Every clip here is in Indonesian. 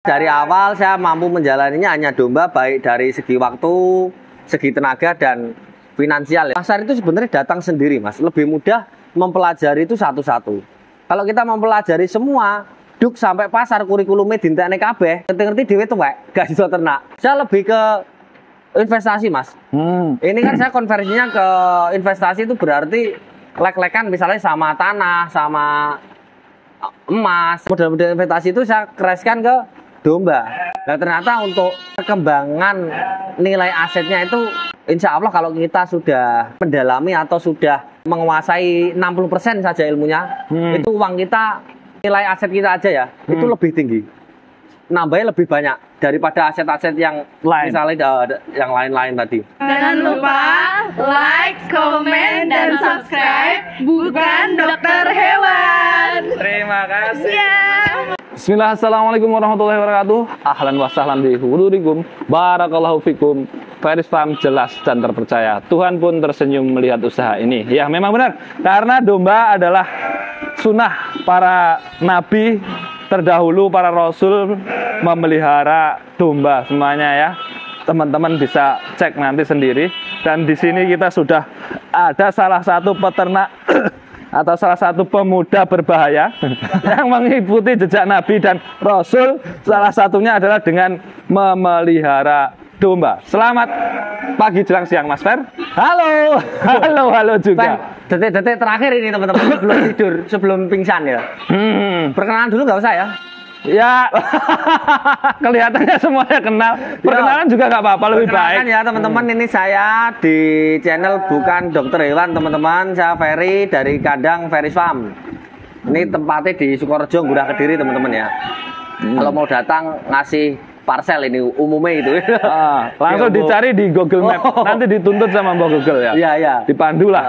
Dari awal saya mampu menjalaninya hanya domba, baik dari segi waktu, segi tenaga, dan finansial. Pasar itu sebenarnya datang sendiri, Mas. Lebih mudah mempelajari itu satu-satu. Kalau kita mempelajari semua, duk sampai pasar kurikulumnya dintekne kabeh, ngerti-ngerti dhewe tuwek, gak iso ternak. Saya lebih ke investasi, Mas. Ini kan saya konversinya ke investasi itu berarti lek-lekan misalnya sama tanah, sama emas. Model-model investasi itu saya kereskan ke domba. Nah, ternyata untuk perkembangan nilai asetnya itu insya Allah kalau kita sudah mendalami atau sudah menguasai 60% saja ilmunya, itu uang kita, nilai aset kita aja ya, itu lebih tinggi. Nambahnya lebih banyak daripada aset-aset yang lain, misalnya yang lain-lain tadi. Jangan lupa like, komen, dan subscribe Bukan Dokter Hewan. Terima kasih. Ya. Bismillah, assalamualaikum warahmatullahi wabarakatuh. Ahlan wa sahlan bi hudurikum. Barakallahu fikum. Faris Farm jelas dan terpercaya. Tuhan pun tersenyum melihat usaha ini. Ya, memang benar. Karena domba adalah sunnah para nabi terdahulu, para rasul memelihara domba semuanya ya. Teman-teman bisa cek nanti sendiri. Dan di sini kita sudah ada salah satu peternak atau salah satu pemuda berbahaya yang mengikuti jejak Nabi dan Rasul. Salah satunya adalah dengan memelihara domba. Selamat pagi jelang siang, Mas Fer. Halo, halo juga. Detik-detik terakhir ini teman-teman sebelum tidur, sebelum pingsan ya. Perkenalan dulu nggak usah ya? Ya, kelihatannya semuanya kenal. Perkenalan juga nggak apa-apa, lebih baik. Ya teman-teman, ini saya di channel Bukan Dokter Hewan, teman-teman. Saya Ferry dari kandang Faris Farm. Ini tempatnya di Sukorejo, Ngurah Kediri, teman-teman ya. Kalau mau datang ngasih parcel ini umumnya itu. Langsung dicari di Google Map. Nanti dituntut sama Mbak Google ya. Iya. Dipandu lah.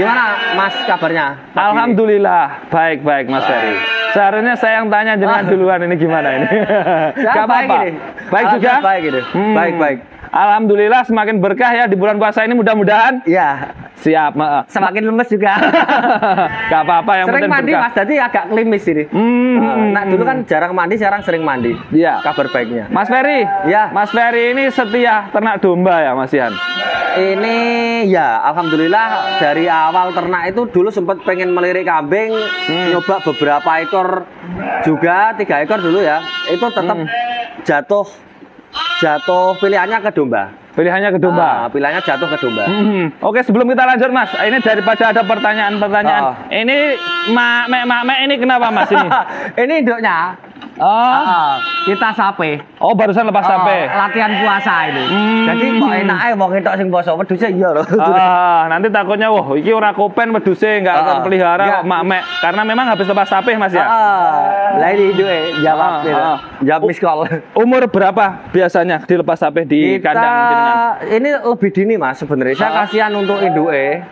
Gimana Mas kabarnya? Alhamdulillah, baik-baik Mas Ferry. Seharusnya saya yang tanya jangan duluan, ini gimana ini? Gak apa-apa. Baik juga? Baik ini. Baik. Alhamdulillah semakin berkah ya di bulan puasa ini, mudah-mudahan. Iya. Siap, semakin lemes juga. Gak apa-apa, yang sering penting mandi berkah. Mas, jadi agak klimis ini. Nah, dulu kan jarang mandi, sekarang sering mandi. Iya. Kabar baiknya. Mas Ferry. Ya. Mas Ferry ini setia ternak domba ya, Mas Ian? Ini ya, alhamdulillah dari awal ternak itu dulu sempat pengen melirik kambing, nyoba beberapa ekor juga, 3 ekor dulu ya. Itu tetap jatuh pilihannya ke domba. Pilihannya ke domba. Pilihannya jatuh ke domba. Oke, sebelum kita lanjut Mas, ini daripada ada pertanyaan-pertanyaan. Ini mak ini kenapa Mas ini? Ini induknya. Kita sape. Oh, barusan lepas sape. Latihan puasa ini. Jadi kok enake wong entok sing poso wedhuse iya lho. Nanti takutnya wah iki ora kopen wedhuse enggak terpelihara mak. Karena memang habis lepas sape Mas ya. Lah ini induke jawab jawab miss call. Umur berapa biasanya dilepas sape di kandang jenengan? Ini lebih dini Mas sebenarnya. Saya kasihan untuk induke.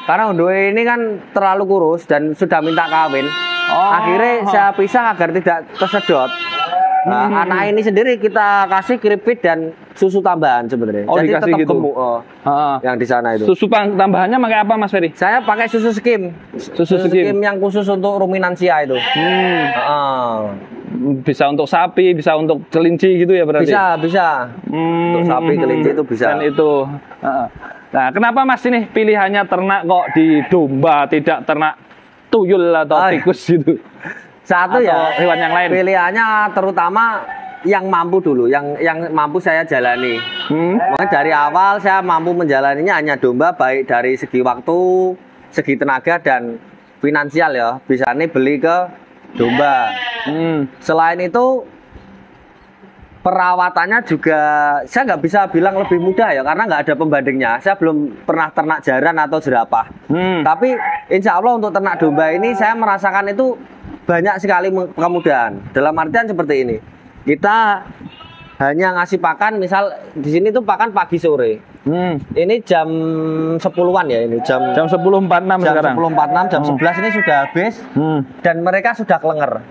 Karena induke ini kan terlalu kurus dan sudah minta kawin. Akhirnya saya pisah agar tidak tersedot. Nah, anak ini sendiri kita kasih keripik dan susu tambahan sebenarnya. Oh, jadi dikasih tetap gitu. gemuk yang di sana itu. Susu tambahannya pakai apa Mas Ferry? Saya pakai susu skim. Susu skim yang khusus untuk ruminansia itu. Bisa untuk sapi, bisa untuk kelinci gitu ya berarti? Bisa. Untuk sapi, kelinci itu bisa. Dan itu. Nah, kenapa Mas ini pilihannya ternak kok di domba, tidak ternak tuyul atau tikus gitu? Satu atau ya, hewan yang lain. Pilihannya terutama yang mampu dulu, yang mampu saya jalani. Makanya dari awal saya mampu menjalaninya hanya domba, baik dari segi waktu, segi tenaga, dan finansial ya. Bisa nih beli ke domba. Selain itu perawatannya juga saya nggak bisa bilang lebih mudah ya, karena nggak ada pembandingnya. Saya belum pernah ternak jaran atau jerapah. Tapi insya Allah untuk ternak domba ini saya merasakan itu banyak sekali kemudahan. Dalam artian seperti ini, kita hanya ngasih pakan, misal di sini tuh pakan pagi sore. Ini jam 10-an ya, ini jam 10.46 sekarang. Jam 10.46, jam 11 ini sudah habis. Dan mereka sudah kelenger.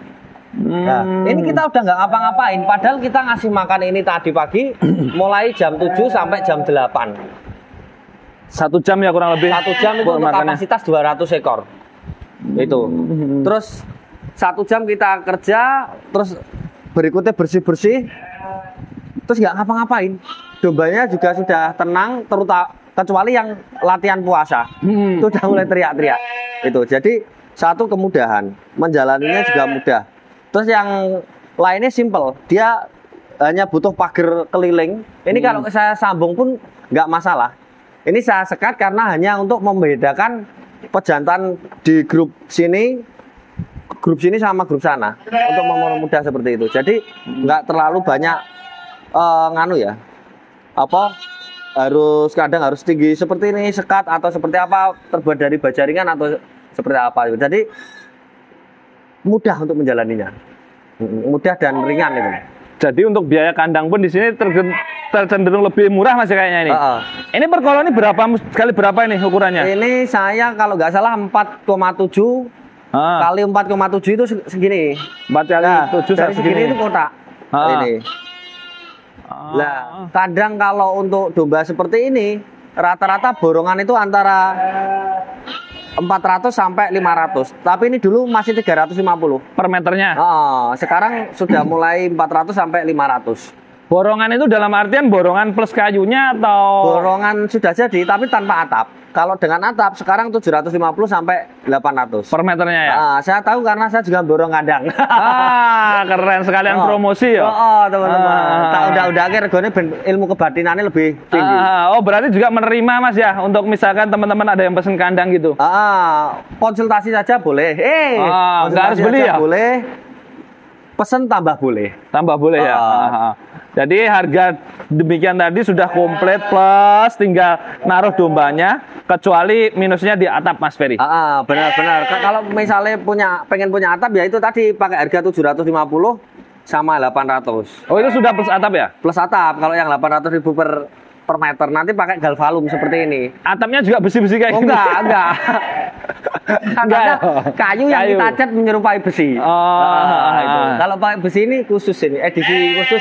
Nah, ini kita udah nggak ngapa-ngapain, padahal kita ngasih makan ini tadi pagi mulai jam 7 sampai jam 8. 1 jam ya kurang lebih. 1 jam itu untuk kapasitas 200 ekor. Itu. Terus 1 jam kita kerja, terus berikutnya bersih-bersih, terus nggak ngapa-ngapain. Dombanya juga sudah tenang, terutama kecuali yang latihan puasa, itu udah mulai teriak-teriak. Itu jadi satu kemudahan, menjalaninya juga mudah. Terus yang lainnya simple, dia hanya butuh pagar keliling. Ini kalau saya sambung pun nggak masalah. Ini saya sekat karena hanya untuk membedakan pejantan di grup sini sama grup sana untuk mempermudah seperti itu. Jadi nggak terlalu banyak nganu ya, apa harus kadang harus tinggi seperti ini sekat atau seperti apa terbuat dari baja ringan atau seperti apa. Jadi mudah untuk menjalaninya, mudah dan ringan itu. Jadi untuk biaya kandang pun di sini tercenderung lebih murah Mas kayaknya ini. Ini per koloni berapa kali berapa ini ukurannya? Ini saya kalau nggak salah 4,7 kali 4,7 itu segini. 4 kali 7 dari segini itu kotak. Ini. Nah, kadang kalau untuk domba seperti ini rata-rata borongan itu antara 400 sampai 500. Tapi ini dulu masih 350 per meternya. Sekarang sudah mulai 400 sampai 500. Borongan itu dalam artian borongan plus kayunya atau borongan sudah jadi tapi tanpa atap. Kalau dengan atap sekarang 750 sampai 800 per meternya ya. Saya tahu karena saya juga borong kandang. Keren sekalian promosi ya. Teman-teman. Tak udah regane ben ilmu kebatinannya lebih tinggi. Berarti juga menerima Mas ya untuk misalkan teman-teman ada yang pesen kandang gitu. Konsultasi saja boleh. Nggak harus beli ya? Boleh. Pesen tambah boleh. Tambah boleh ya. Jadi harga demikian tadi sudah komplit plus tinggal naruh dombanya, kecuali minusnya di atap Mas Ferry. Benar-benar. Kalau misalnya pengen punya atap ya itu tadi pakai harga 750 sama 800. Oh itu sudah plus atap ya? Plus atap. Kalau yang 800.000 per meter nanti pakai galvalum seperti ini. Atapnya juga besi-besi kayak gini? Enggak. Karena kayu yang kita cat menyerupai besi. Kalau pakai besi ini khusus ini, edisi khusus,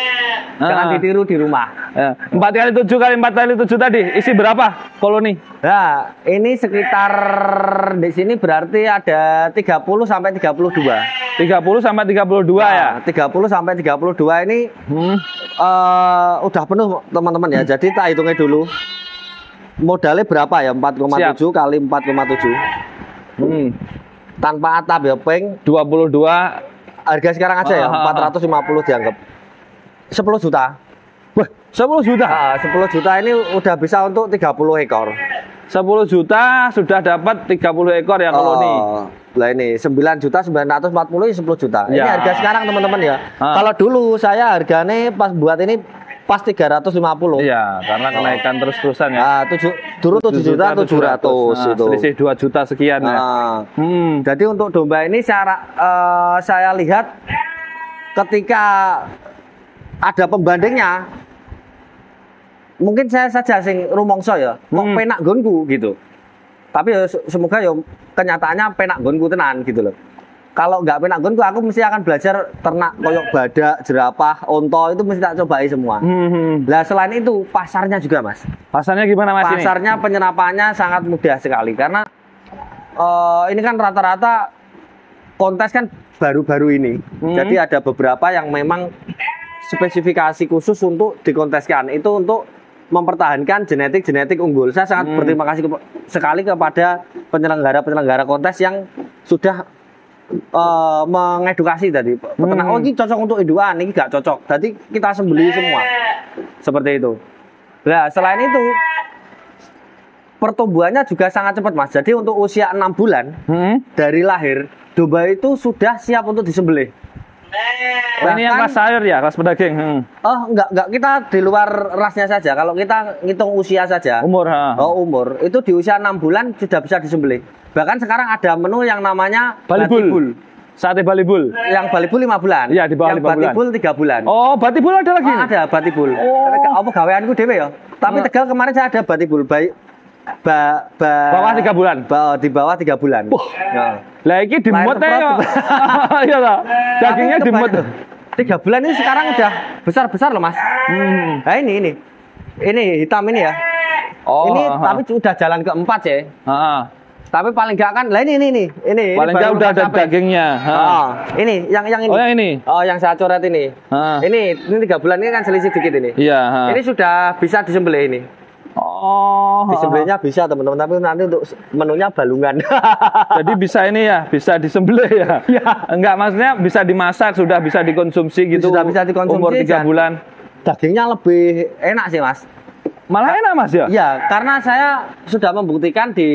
jangan ditiru di rumah. 4 kali 7 kali 4 kali 7 tadi isi berapa koloni? Nah, ini sekitar di sini berarti ada 30 sampai 32. 30 sampai 32 ya? 30 sampai 32 ini udah penuh teman-teman ya. Jadi tak hitungnya dulu. Modalnya berapa ya? 4,7 kali 4,7. Tanpa atap ya, peng 22. Harga sekarang aja ya 450 dianggap 10 juta. Wah, 10 juta? 10 juta ini udah bisa untuk 30 ekor. 10 juta sudah dapat 30 ekor ya koloni. Lah ini 9.940 ya 10 juta. Ini Ya. harga sekarang teman-teman ya. Kalau dulu saya harganya pas buat ini pas 350. Iya, karena kenaikan terus-terusan ya. Dulu 7.700.000 itu. Selisih 2 juta sekian ya. Jadi untuk domba ini saya lihat ketika ada pembandingnya, mungkin saya saja sing rumongso ya, kok penak gonku gitu. Tapi ya, semoga ya kenyataannya penak gonku tenan gitu loh. Kalau nggak penak gonku, aku mesti akan belajar ternak koyok badak, jerapah, onto itu mesti tak cobai semua. Nah selain itu pasarnya juga Mas. Pasarnya gimana Mas? Pasarnya penyerapannya sangat mudah sekali karena ini kan rata-rata kontes kan baru-baru ini. Jadi ada beberapa yang memang spesifikasi khusus untuk dikonteskan. Itu untuk mempertahankan genetik unggul. Saya sangat berterima kasih sekali kepada penyelenggara kontes yang sudah mengedukasi tadi peternak. Oh ini cocok untuk induan, ini nggak cocok. Jadi kita sembelih semua seperti itu. Nah selain itu pertumbuhannya juga sangat cepat Mas. Jadi untuk usia 6 bulan dari lahir domba itu sudah siap untuk disembelih. Ini yang kelas sayur ya, kelas pedaging. Enggak, kita di luar rasnya saja. Kalau kita ngitung usia saja. Umur. Umur. Itu di usia 6 bulan sudah bisa disembelih. Bahkan sekarang ada menu yang namanya Balibul. Sate Balibul. Yang Balibul 5 bulan. Iya, di bawah 5 bulan. Batibul 3 bulan. Oh, Batibul ada lagi? Ada Batibul. Apa gaweanku dhewe ya. Tapi Tegal kemarin saya ada Batibul baik bawah 3 bulan. Di bawah 3 bulan. Lah iki dimut ya. Iya toh. Dagingnya dimut. 3 bulan ini sekarang udah besar-besar loh Mas. Nah ini hitam ini ya. Ini tapi udah jalan keempat ya. Tapi paling enggak kan, lah ini Paling enggak baru udah lepas ada capek. dagingnya. Oh, ini yang ini. Oh, yang ini. Oh, yang saya coret ini. Ini 3 bulan ini kan selisih dikit ini. Iya. Ini sudah bisa disembelih ini. Oh. Disembelihnya bisa teman-teman, tapi nanti untuk menunya balungan. Jadi bisa ini ya, bisa disembelih ya. Enggak, maksudnya bisa dimasak, sudah bisa dikonsumsi gitu. Sudah bisa dikonsumsi. Umur 3 dan bulan. Dagingnya lebih enak sih, Mas. Malah enak Mas ya? Iya, karena saya sudah membuktikan di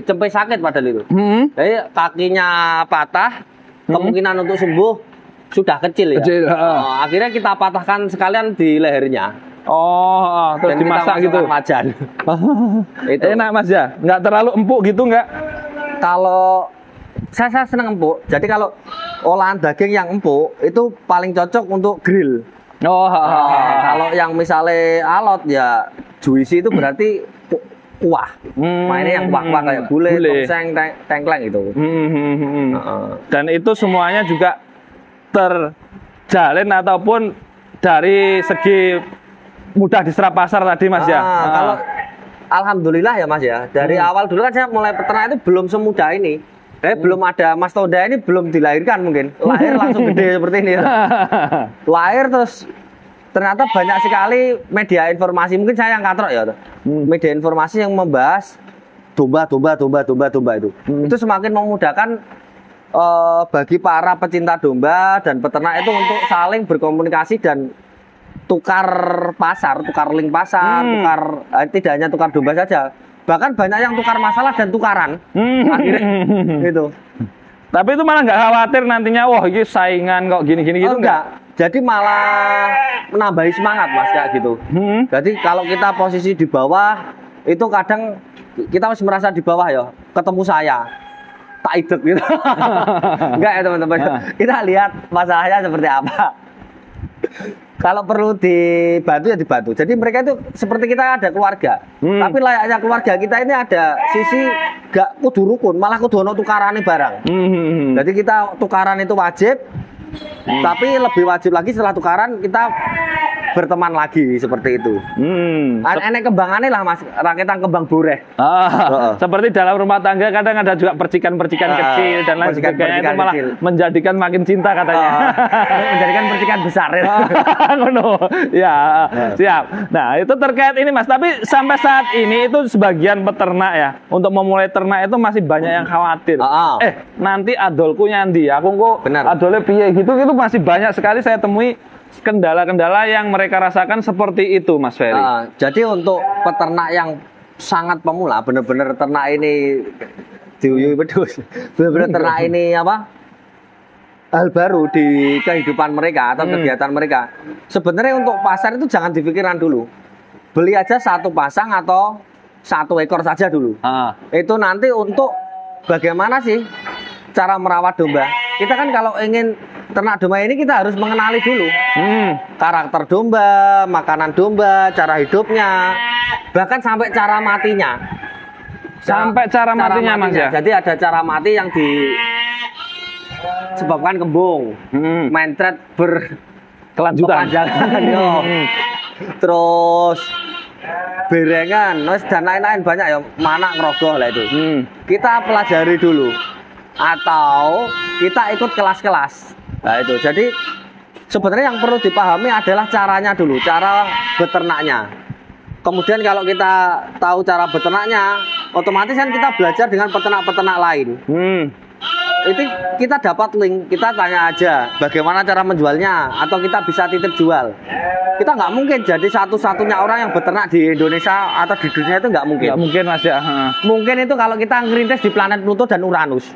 cempe sakit padahal itu. Jadi kakinya patah, kemungkinan untuk sembuh sudah kecil ya. Kecil, akhirnya kita patahkan sekalian di lehernya. Terus Dan dimasak kita gitu. masukkan wajan. Itu. Enak Mas ya? Nggak terlalu empuk gitu nggak? Kalau saya senang empuk. Jadi kalau olahan daging yang empuk itu paling cocok untuk grill. Kalau yang misalnya alot ya juicy itu berarti kuah. Mainnya yang kuah-kuah kayak gulai, tongseng, tengkleng itu. Dan itu semuanya juga terjalin ataupun dari segi mudah diserap pasar tadi Mas ya. Kalau alhamdulillah ya Mas ya. Dari awal dulu kan saya mulai peternak itu belum semudah ini. Belum ada Mas Tonda ini belum dilahirkan mungkin. Lahir langsung gede seperti ini. Lahir terus ternyata banyak sekali media informasi. Mungkin saya yang katrok ya. Media informasi yang membahas domba itu. Itu semakin memudahkan bagi para pecinta domba dan peternak itu untuk saling berkomunikasi dan tukar pasar, tukar link pasar, tidak hanya tukar domba saja. Bahkan banyak yang tukar masalah dan tukaran. Akhirnya gitu. Tapi itu malah nggak khawatir nantinya, wah ini saingan kok gini-gini gitu enggak. Jadi malah menambahi semangat Mas kayak gitu. Jadi kalau kita posisi di bawah itu kadang kita masih merasa di bawah ya, ketemu saya tak idek gitu. Enggak ya teman-teman. Kita lihat masalahnya seperti apa. Kalau perlu dibantu ya dibantu. Jadi mereka itu seperti kita ada keluarga. Tapi layaknya keluarga kita ini ada sisi gak kudu rukun, malah kudu ono tukarane barang. Jadi kita tukaran itu wajib. Tapi lebih wajib lagi setelah tukaran kita berteman lagi seperti itu. Enek kembangannya lah Mas, rakitan kembang boreh. Seperti dalam rumah tangga kadang ada juga percikan-percikan kecil dan lain sebagainya, itu malah menjadikan makin cinta katanya. Menjadikan percikan besar ya. Ya, siap. Nah, itu terkait ini Mas, tapi sampai saat ini itu sebagian peternak ya, untuk memulai ternak itu masih banyak yang khawatir. Nanti adolku nyandi, aku kok adolnya piye gitu masih banyak sekali saya temui kendala-kendala yang mereka rasakan seperti itu Mas Ferry. Jadi untuk peternak yang sangat pemula, benar-benar ternak ini diuyui pedus, benar-benar ternak ini apa? Hal baru di kehidupan mereka atau kegiatan mereka. Sebenarnya untuk pasar itu jangan dipikiran dulu. Beli aja satu pasang atau satu ekor saja dulu. Itu nanti untuk bagaimana sih cara merawat domba. Kita kan kalau ingin ternak domba ini kita harus mengenali dulu karakter domba, makanan domba, cara hidupnya, bahkan sampai cara matinya. Cara matinya Mas ya. Jadi ada cara mati yang disebabkan kembung, mentret berkelanjutan, terus berengan, dan lain-lain banyak ya, mana ngerogoh lah itu. Kita pelajari dulu atau kita ikut kelas-kelas. Nah itu, jadi sebenarnya yang perlu dipahami adalah caranya dulu, cara beternaknya. Kemudian kalau kita tahu cara beternaknya, otomatis kan kita belajar dengan peternak-peternak lain. Itu kita dapat link, kita tanya aja bagaimana cara menjualnya, atau kita bisa titip jual. Kita nggak mungkin jadi satu-satunya orang yang beternak di Indonesia atau di dunia, itu nggak mungkin. Nggak mungkin Mas ya. Mungkin itu kalau kita ngerintis di planet Pluto dan Uranus.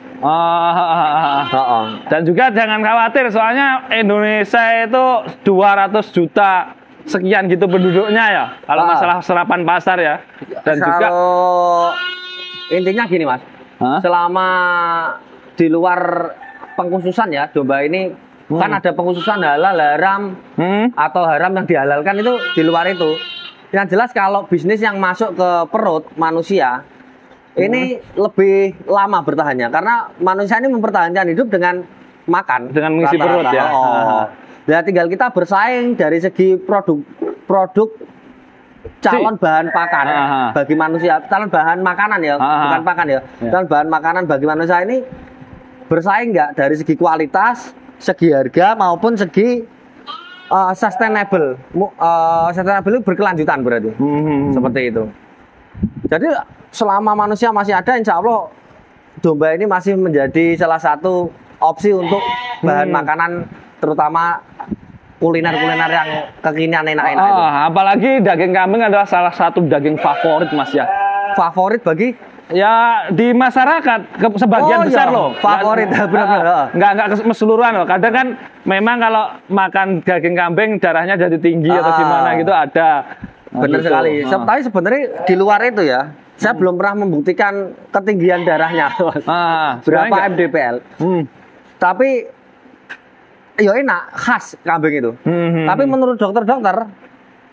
Dan juga jangan khawatir, soalnya Indonesia itu 200 juta sekian gitu penduduknya ya. Kalau masalah serapan pasar ya. Dan juga intinya gini Mas, selama di luar pengkhususan ya domba ini kan ada pengkhususan halal, haram atau haram yang dihalalkan, itu di luar itu. Yang jelas kalau bisnis yang masuk ke perut manusia ini lebih lama bertahannya, karena manusia ini mempertahankan hidup dengan makan, dengan mengisi perut ya. Nah, tinggal kita bersaing dari segi produk calon bahan pakan bagi manusia, calon bahan makanan ya, bukan pakan ya. Calon bahan makanan bagi manusia ini bersaing nggak dari segi kualitas, segi harga maupun segi sustainable. Sustainable itu berkelanjutan berarti. Seperti itu. Jadi selama manusia masih ada, insya Allah domba ini masih menjadi salah satu opsi untuk bahan makanan, terutama kuliner-kuliner yang kekinian enak-enak itu. Apalagi daging kambing adalah salah satu daging favorit Mas ya. Favorit bagi ya di masyarakat sebagian besar loh. Favorit benar-benar. Enggak keseluruhan loh. Kadang kan memang kalau makan daging kambing darahnya jadi tinggi atau gimana gitu ada. Benar gitu. sekali. Tapi sebenarnya di luar itu ya, saya belum pernah membuktikan ketinggian darahnya. Berapa mdpl. Tapi ya enak, khas kambing itu. Tapi menurut dokter-dokter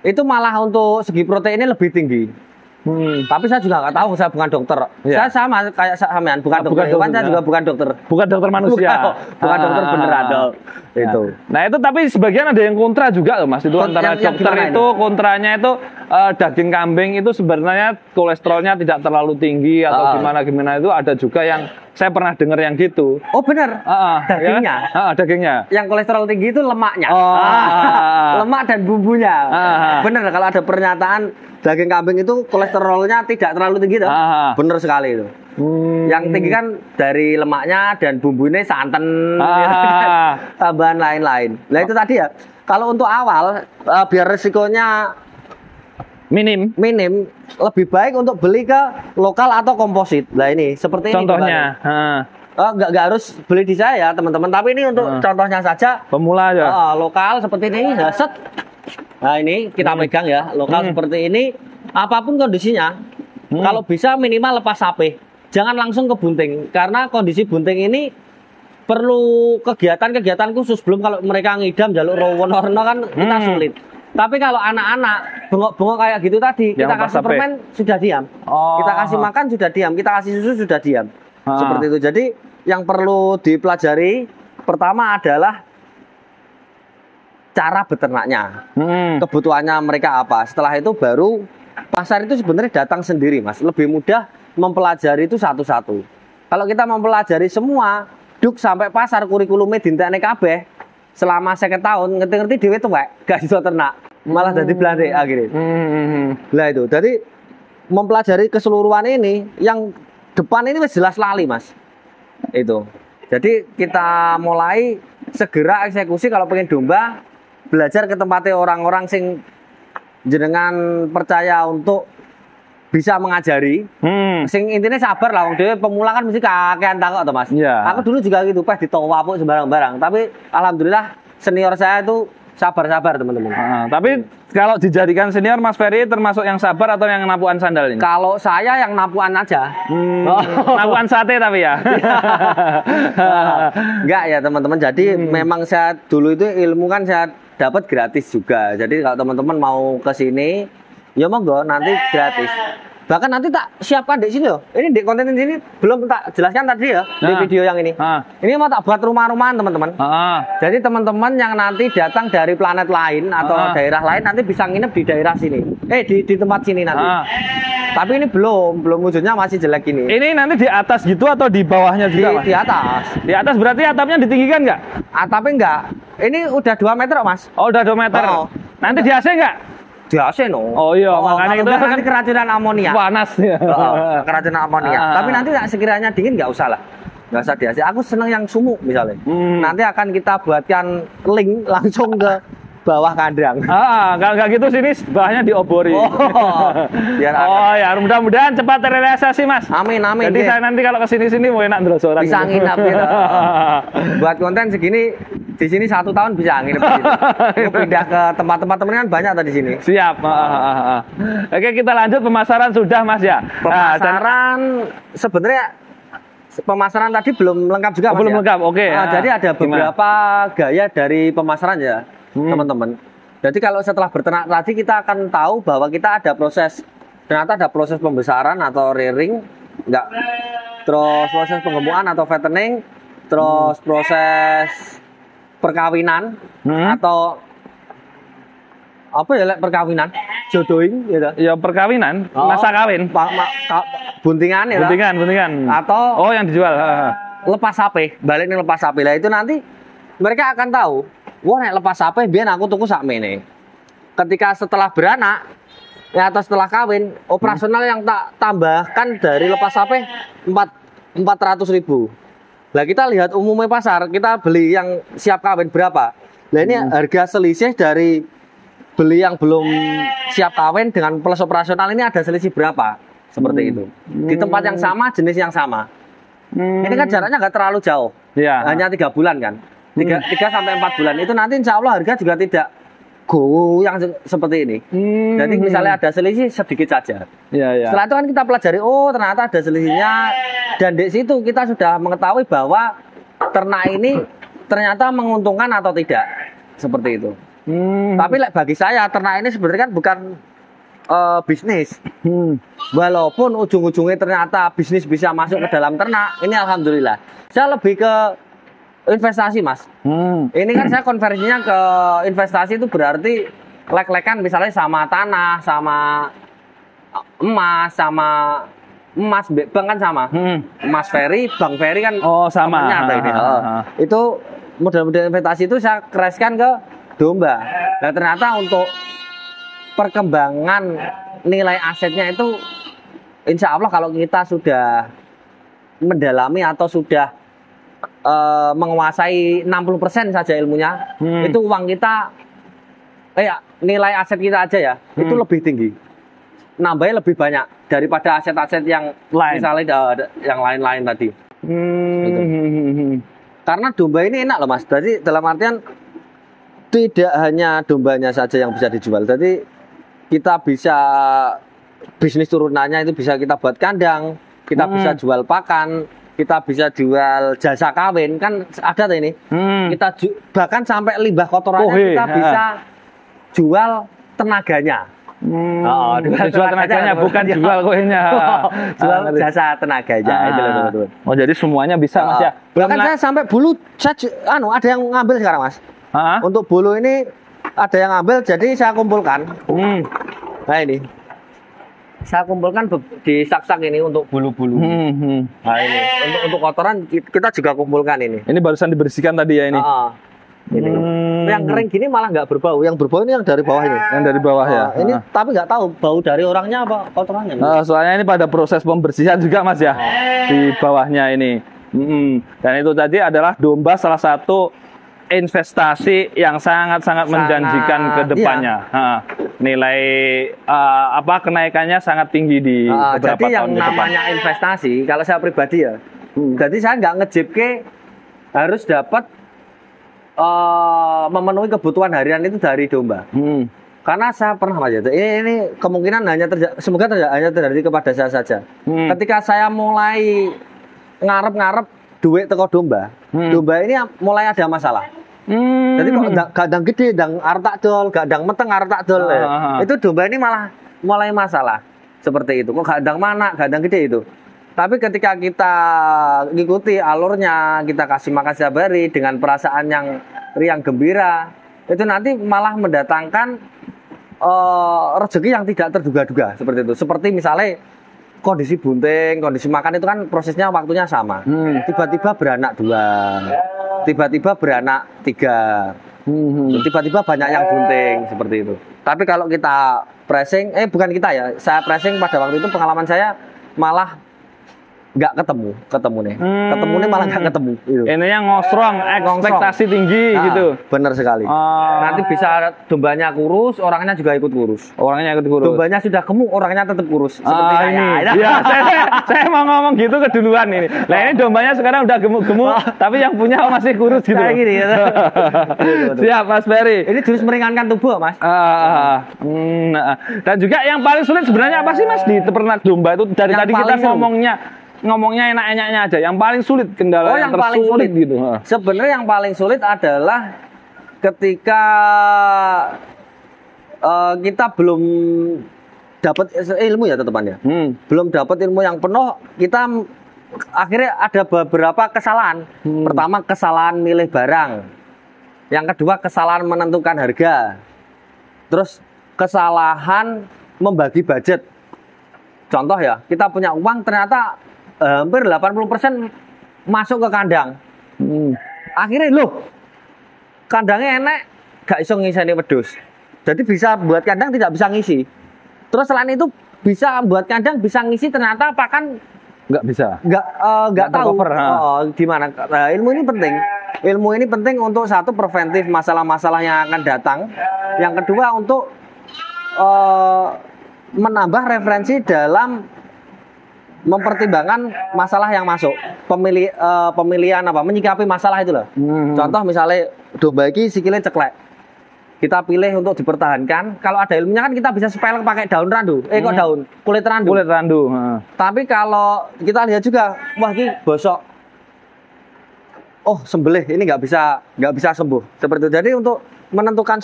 itu malah untuk segi proteinnya lebih tinggi. Tapi saya juga nggak tahu, saya bukan dokter. Saya sama kayak sampean, bukan dokter hewan, saya juga bukan dokter. Bukan dokter manusia. Bukan dokter beneran. Itu. Nah itu tapi sebagian ada yang kontra juga loh Mas. Itu antara dokter itu kontranya itu daging kambing itu sebenarnya kolesterolnya tidak terlalu tinggi atau gimana itu ada juga yang saya pernah dengar yang gitu. Oh benar. Dagingnya. Ya? Dagingnya. Yang kolesterol tinggi itu lemaknya. Lemak dan bumbunya. Benar kalau ada pernyataan daging kambing itu kolesterolnya tidak terlalu tinggi tuh. Benar sekali itu. Yang tinggi kan dari lemaknya dan bumbunya santan, tambahan lain-lain. Nah itu tadi ya. Kalau untuk awal biar resikonya minim, lebih baik untuk beli ke lokal atau komposit. Nah ini seperti contohnya. Ini. Nggak harus beli di saya ya teman-teman. Tapi ini untuk contohnya saja. Pemula aja. Lokal seperti ini. Set. Nah ini kita pegang ya. Lokal seperti ini. Apapun kondisinya. Kalau bisa minimal lepas sapi. Jangan langsung ke bunting. Karena kondisi bunting ini perlu kegiatan-kegiatan khusus. Belum kalau mereka ngidam jalur rawono kan kita sulit. Tapi kalau anak-anak bengok-bengok kayak gitu tadi, kita kasih permen sudah diam. Kita kasih makan sudah diam, kita kasih susu sudah diam. Seperti itu. Jadi yang perlu dipelajari pertama adalah cara beternaknya. Kebutuhannya mereka apa. Setelah itu baru pasar itu sebenarnya datang sendiri, Mas. Lebih mudah mempelajari itu satu-satu. Kalau kita mempelajari semua, duk sampai pasar kurikulumnya dintekne kabeh. Selama 50 tahun ngerti-ngerti dhewe tuwek, gak iso ternak. Malah jadi belande akhirnya. Lah itu. Jadi mempelajari keseluruhan ini, yang depan ini wis jelas lali, Mas. Itu. Jadi kita mulai segera eksekusi kalau pengen domba, belajar ke tempatnya orang-orang sing jenengan percaya untuk bisa mengajari. Sing intinya sabar lah, wong dhewe pemula kan mesti kakean takok to, Mas. Aku dulu juga gitu, pas ditowa apuk sembarang-barang. Tapi alhamdulillah senior saya itu sabar-sabar, teman-teman. Tapi kalau dijadikan senior Mas Ferry termasuk yang sabar atau yang napuan sandal ini? Kalau saya yang napuan aja. Napuan sate tapi ya. Enggak ya, teman-teman. Jadi memang saya dulu itu ilmu kan saya dapat gratis juga. Jadi kalau teman-teman mau ke sini, ya monggo nanti gratis. Bahkan nanti tak siapkan di sini loh. Ini di konten ini belum tak jelaskan tadi ya di video yang ini. Ini mau tak buat rumah-rumahan teman-teman. Jadi teman-teman yang nanti datang dari planet lain atau daerah lain nanti bisa nginep di daerah sini. Di tempat sini nanti. Tapi ini belum wujudnya masih jelek ini. Ini nanti di atas gitu atau di bawahnya juga? Di atas. Di atas berarti atapnya ditinggikan nggak? Atapnya enggak. Ini udah 2 meter, Mas. Oh, udah 2 meter. Nanti di AC nggak? Di AC no. Oh iya, makanya itu nanti keracunan amonia. Panas ya. Keracunan amonia. Tapi nanti sekiranya dingin nggak usah lah. Nggak usah di AC. Aku seneng yang sumuk misalnya. Nanti akan kita buatkan link langsung ke bawah kandang. Kalau nggak gitu sini bawahnya diobori. Biar ya mudah-mudahan cepat terrealisasi, Mas. Amin. Jadi saya nanti kalau kesini mau enak terus orang. Bisa nginap gitu. Buat konten segini di sini 1 tahun bisa nginep di sini. Pindah ke tempat-tempat temen kan banyak tadi sini. Siap. Oke, kita lanjut pemasaran sudah, Mas ya. Pemasaran sebenarnya pemasaran tadi belum lengkap juga, Mas. Belum lengkap. Oke. Jadi ada beberapa gaya dari pemasaran ya, teman-teman. Jadi kalau setelah berternak tadi kita akan tahu bahwa kita ada proses, ternyata ada proses pembesaran atau rearing, enggak. Terus proses penggemukan atau fattening, terus proses perkawinan atau apa ya perkawinan jodohin gitu. Ya perkawinan, Oh. masa kawin. Buntingan ya. Buntingan. Atau oh yang dijual. Ha. lepas HP, balik nih lepas HP lah itu nanti mereka akan tahu, wah nek lepas HP biar aku tuku sakmene. Ketika setelah beranak ya atau setelah kawin, operasional yang tak tambahkan dari lepas HP 400.000. Lah kita lihat umumnya pasar, kita beli yang siap kawin berapa? Lah ini harga selisih dari beli yang belum siap kawin dengan plus operasional ini ada selisih berapa? Seperti itu. Di tempat yang sama, jenis yang sama. Ini kan jaraknya nggak terlalu jauh, Iya. hanya 3 bulan kan, 3 sampai 4 bulan itu nanti insya Allah harga juga tidak goyang seperti ini. Jadi misalnya ada selisih sedikit saja. Iya, iya. Setelah itu kan kita pelajari, oh ternyata ada selisihnya, dan di situ kita sudah mengetahui bahwa ternak ini ternyata menguntungkan atau tidak, seperti itu. Tapi bagi saya ternak ini sebenarnya kan bukan bisnis. Walaupun ujung-ujungnya ternyata bisnis bisa masuk ke dalam ternak, ini alhamdulillah. Saya lebih ke investasi, Mas. Ini kan saya konversinya ke investasi itu berarti lek-lekan misalnya sama tanah, sama emas, bank kan sama. Emas Ferry, Bank Ferry kan sama. ada ini. Itu model-model investasi itu saya kereskan ke domba. Nah, ternyata untuk perkembangan nilai asetnya itu insya Allah kalau kita sudah mendalami atau sudah menguasai 60% saja ilmunya, itu uang kita nilai aset kita aja ya itu lebih tinggi, nambahnya lebih banyak daripada aset-aset yang lain, misalnya yang lain-lain tadi. Gitu. Karena domba ini enak loh Mas, jadi dalam artian tidak hanya dombanya saja yang bisa dijual, jadi kita bisa bisnis turunannya itu bisa kita buat kandang, kita bisa jual pakan, kita bisa jual jasa kawin, kan ada tuh ini. Kita bahkan sampai limbah kotorannya kita bisa jual tenaganya. Jual tenaganya bukan jual koinnya. Jual jasa tenaganya itu loh, teman-teman. Oh, jadi semuanya bisa Mas ya. Bahkan saya sampai bulu ada yang ngambil sekarang Mas. Untuk bulu ini ada yang ngambil, jadi saya kumpulkan. Nah ini saya kumpulkan di sak-sak ini untuk bulu-bulu. Nah ini untuk kotoran kita juga kumpulkan ini. Ini barusan dibersihkan tadi ya ini. Ini. Yang kering gini malah nggak berbau. Yang berbau ini yang dari bawah ini. Yang dari bawah ya. Ini tapi nggak tahu bau dari orangnya apa kotorannya. Soalnya ini pada proses pembersihan juga Mas ya. Di bawahnya ini. Dan itu tadi adalah domba salah satu investasi yang sangat-sangat menjanjikan ke depannya. Iya. Nilai kenaikannya sangat tinggi di beberapa jadi yang tahun ke depan. namanya investasi, kalau saya pribadi ya, jadi saya nggak ngejipke harus dapat memenuhi kebutuhan harian itu dari domba. Karena saya pernah Mas, ini kemungkinan semoga hanya terjadi kepada saya saja. Ketika saya mulai ngarep duit teko domba, domba ini mulai ada masalah. Jadi kok gadang gede, dang arep tak dol, gadang meteng arep tak dol. Itu domba ini malah mulai masalah. Seperti itu. Kok gadang mana, gadang gede itu. Tapi ketika kita ikuti alurnya, kita kasih makan setiap hari dengan perasaan yang riang gembira, itu nanti malah mendatangkan rezeki yang tidak terduga-duga seperti itu. Seperti misalnya kondisi bunting, kondisi makan itu kan prosesnya waktunya sama. Tiba-tiba beranak 2, tiba-tiba beranak 3, tiba-tiba banyak yang bunting seperti itu. Tapi kalau kita pressing, bukan kita ya, saya pressing pada waktu itu pengalaman saya malah nggak ketemu nih, malah nggak ketemu. Gitu. Ini yang ngosrong, ekspektasi tinggi gitu. Benar sekali. Nanti bisa dombanya kurus, orangnya juga ikut kurus. Dombanya sudah gemuk, orangnya tetap kurus. Seperti ini. Ya, saya mau ngomong gitu keduluan ini. Nah ini dombanya sekarang udah gemuk-gemuk, tapi yang punya masih kurus gitu. Kayak gini. Siap Mas Ferry. Ini terus meringankan tubuh Mas. Dan juga yang paling sulit sebenarnya apa sih Mas di peternak domba itu? Dari yang tadi kita ngomongnya enak-enaknya aja. Yang paling sulit kendala yang tersulit gitu. Sebenarnya yang paling sulit adalah ketika kita belum dapat ilmu ya teman-teman. Belum dapat ilmu yang penuh, kita akhirnya ada beberapa kesalahan. Pertama, kesalahan milih barang. Yang kedua, kesalahan menentukan harga. Terus kesalahan membagi budget. Contoh ya, kita punya uang ternyata hampir 80% masuk ke kandang. Akhirnya loh, kandangnya enek, gak iso ngiseni wedhus. Jadi bisa buat kandang tidak bisa ngisi. Terus selain itu bisa buat kandang bisa ngisi, ternyata pakan Nggak bisa. nggak tahu tercover, gimana. Nah, ilmu ini penting. Ilmu ini penting untuk satu preventif masalah-masalah yang akan datang. Yang kedua untuk menambah referensi dalam mempertimbangkan masalah yang masuk. Pemilihan apa? Menyikapi masalah itu loh. Contoh misalnya domba ini sikilnya ceklek. Kita pilih untuk dipertahankan. Kalau ada ilmunya kan kita bisa sepelek pakai daun randu. Kok daun? Kulit randu. Kulit randu. Tapi kalau kita lihat juga, wah ini bosok. Oh sembelih, ini nggak bisa sembuh. Seperti itu. Jadi untuk menentukan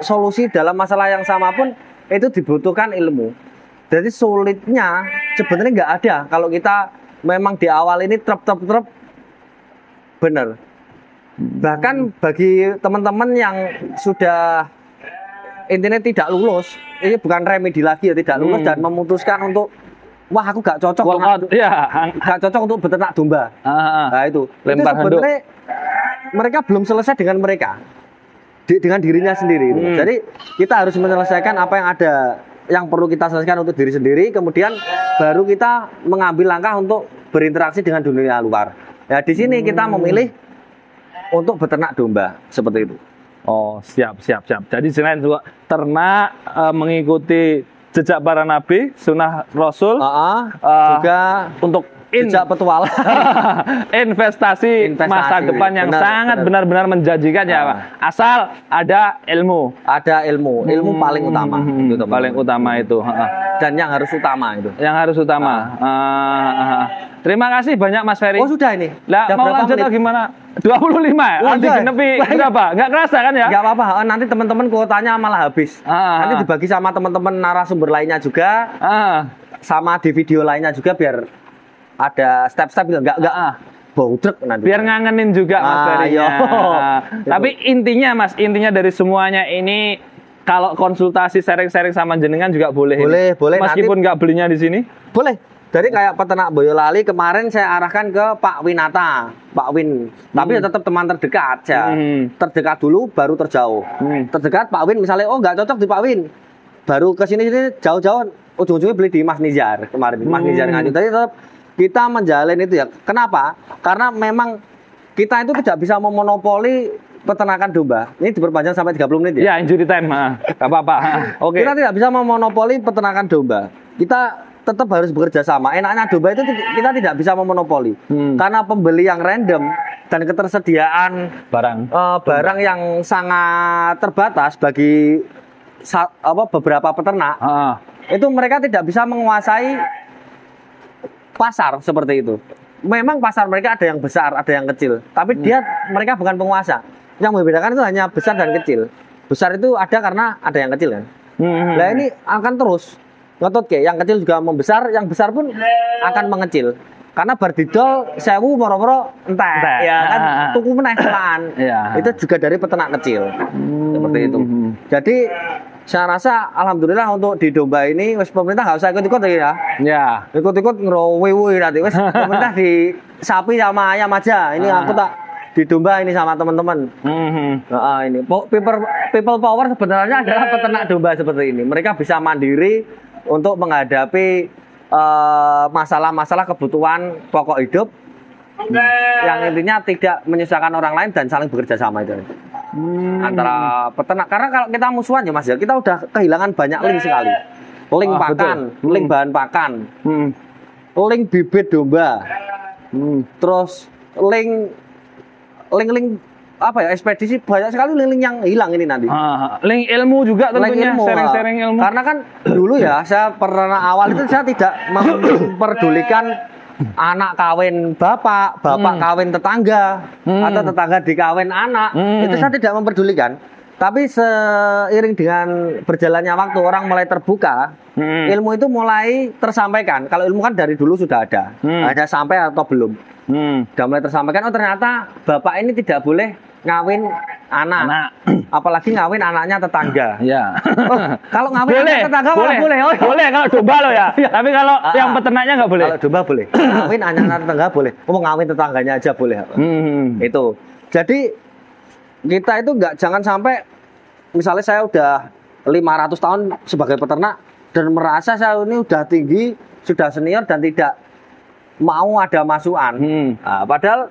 solusi dalam masalah yang sama pun itu dibutuhkan ilmu. Jadi sulitnya sebenarnya nggak ada kalau kita memang di awal ini trep bener. Bahkan bagi teman-teman yang sudah intinya tidak lulus, ini bukan remedi lagi ya, tidak lulus dan memutuskan untuk wah aku gak cocok gak cocok untuk beternak domba. Nah itu sebenarnya mereka belum selesai dengan mereka dengan dirinya sendiri. Jadi kita harus menyelesaikan apa yang ada, yang perlu kita selesaikan untuk diri sendiri, kemudian baru kita mengambil langkah untuk berinteraksi dengan dunia luar. Ya di sini kita memilih untuk beternak domba seperti itu. Oh siap. Jadi selain juga ternak mengikuti jejak para nabi, sunnah Rasul, juga untuk jejak petualang, investasi masa depan yang sangat benar-benar menjanjikan ya Pak. Asal ada ilmu. Ilmu paling utama. Itu paling utama itu. Dan yang harus utama itu. Yang harus utama. Terima kasih banyak Mas Ferry. Oh sudah ini. Lah mau lanjut atau gimana? 25 ya? Nanti genepi berapa? Nggak kerasa kan ya? Nggak apa-apa. Nanti teman-teman kuotanya malah habis. Nanti dibagi sama teman-teman narasumber lainnya juga. Sama di video lainnya juga biar ada step-step gitu. Nggak boudrek nanti. Biar ngangenin juga Mas Ferry. Tapi intinya dari semuanya ini, kalau konsultasi sharing-sharing sama jenengan juga boleh. Boleh. Meskipun nggak belinya di sini? Boleh. Jadi kayak peternak Boyolali kemarin saya arahkan ke Pak Winata, Pak Win. Tapi tetap teman terdekat ya. Terdekat dulu baru terjauh. Terdekat Pak Win misalnya, oh nggak cocok di Pak Win. Baru ke sini jauh-jauh, ujung-ujungnya beli di Mas Nizar kemarin. Mas Nizar Nganjuk. Jadi tetap kita menjalin itu ya. Kenapa? Karena memang kita itu tidak bisa memonopoli peternakan domba. Ini diperpanjang sampai 30 menit ya. Ya, injury time. Enggak apa-apa. Oke. Kita tidak bisa memonopoli peternakan domba. Kita tetap harus bekerja sama. Enaknya domba itu kita tidak bisa memonopoli. Karena pembeli yang random dan ketersediaan barang yang sangat terbatas bagi beberapa peternak. Itu mereka tidak bisa menguasai pasar seperti itu. Memang pasar mereka ada yang besar, ada yang kecil. Tapi mereka bukan penguasa. Yang membedakan itu hanya besar dan kecil. Besar itu ada karena ada yang kecil kan. Nah ini akan terus ngetut ke, yang kecil juga membesar, yang besar pun akan mengecil. Karena berdidol sewu moro-moro entek. Ya kan tuku meneh kan. Itu juga dari peternak kecil. Seperti itu. Jadi saya rasa alhamdulillah untuk di domba ini pemerintah nggak usah ikut-ikut ya. Ikut-ikut ngerowewe nanti. Pemerintah di sapi sama ayam aja. Ini aku tak di domba ini sama teman-teman. Ini people power sebenarnya adalah peternak domba seperti ini. Mereka bisa mandiri untuk menghadapi masalah-masalah kebutuhan pokok hidup yang intinya tidak menyusahkan orang lain dan saling bekerja sama itu antara peternak. Karena kalau kita musuhan ya Mas ya, kita udah kehilangan banyak link sekali. Link pakan, link bahan pakan, link bibit domba, terus link apa ya, ekspedisi, banyak sekali link yang hilang ini nanti. Link ilmu juga tentunya, sharing ilmu. Karena kan dulu ya saya pernah awal itu saya tidak memperdulikan anak kawin bapak kawin tetangga atau tetangga dikawin anak. Itu saya tidak memperdulikan. Tapi seiring dengan berjalannya waktu, orang mulai terbuka, ilmu itu mulai tersampaikan. Kalau ilmu kan dari dulu sudah ada, hanya sampai atau belum. Sudah mulai tersampaikan, oh ternyata bapak ini tidak boleh ngawin anak. Apalagi ngawin anaknya tetangga. Ya. Oh, kalau ngawin Boleh, anak tetangga boleh, boleh. Oh, boleh kalau domba lo ya. Tapi kalau yang peternaknya nggak boleh. Kalau domba boleh. Ngawin anak tetangga boleh. Oh, ngawin tetangganya aja boleh. Itu. Jadi kita itu jangan sampai misalnya saya udah 500 tahun sebagai peternak dan merasa saya ini udah tinggi, sudah senior dan tidak mau ada masukan. Nah, padahal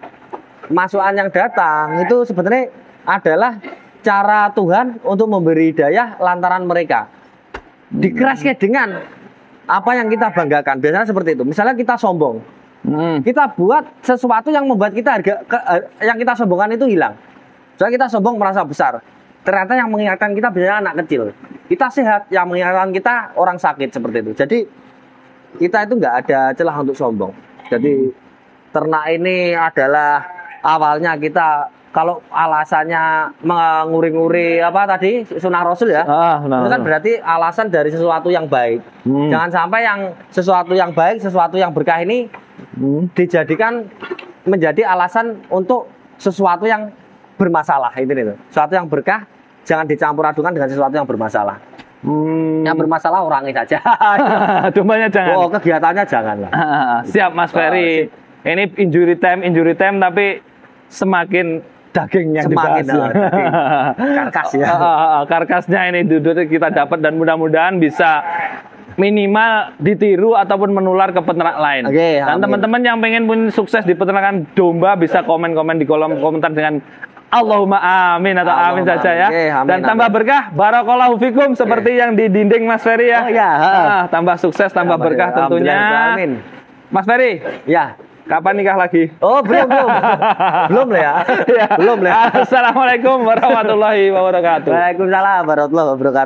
masukan yang datang itu sebenarnya adalah cara Tuhan untuk memberi hidayah lantaran mereka dikeraskan dengan apa yang kita banggakan. Biasanya seperti itu. Misalnya kita sombong, kita buat sesuatu yang membuat kita yang kita sombongkan itu hilang. Soalnya kita sombong merasa besar. Ternyata yang mengingatkan kita biasanya anak kecil. Kita sehat, yang mengingatkan kita orang sakit seperti itu. Jadi kita itu nggak ada celah untuk sombong. Jadi ternak ini adalah awalnya kita kalau alasannya menguri-nguri apa tadi sunah Rasul ya, itu kan berarti alasan dari sesuatu yang baik. Jangan sampai yang sesuatu yang baik, sesuatu yang berkah ini dijadikan menjadi alasan untuk sesuatu yang bermasalah. Itu. Sesuatu yang berkah jangan dicampur adukan dengan sesuatu yang bermasalah. Yang bermasalah orangnya saja. Dombanya jangan. Oh, kegiatannya janganlah. Siap Mas Ferry. Ini injury time tapi semakin dagingnya semakin dibahas. Karkas ya. Karkasnya ini duduk kita dapat dan mudah-mudahan bisa minimal ditiru ataupun menular ke peternak lain. Dan teman-teman yang pengen pun sukses di peternakan domba bisa komen-komen di kolom komentar dengan Allahumma amin atau amin saja ya. Dan tambah berkah, barakallahu fikum seperti yang di dinding Mas Ferry ya. Oh ya. Tambah sukses, tambah berkah tentunya. Amin. Mas Ferry. Ya. Kapan nikah lagi? Oh, belum. Belum lah ya. Belum lah. Assalamualaikum warahmatullahi wabarakatuh. Waalaikumsalam warahmatullahi wabarakatuh.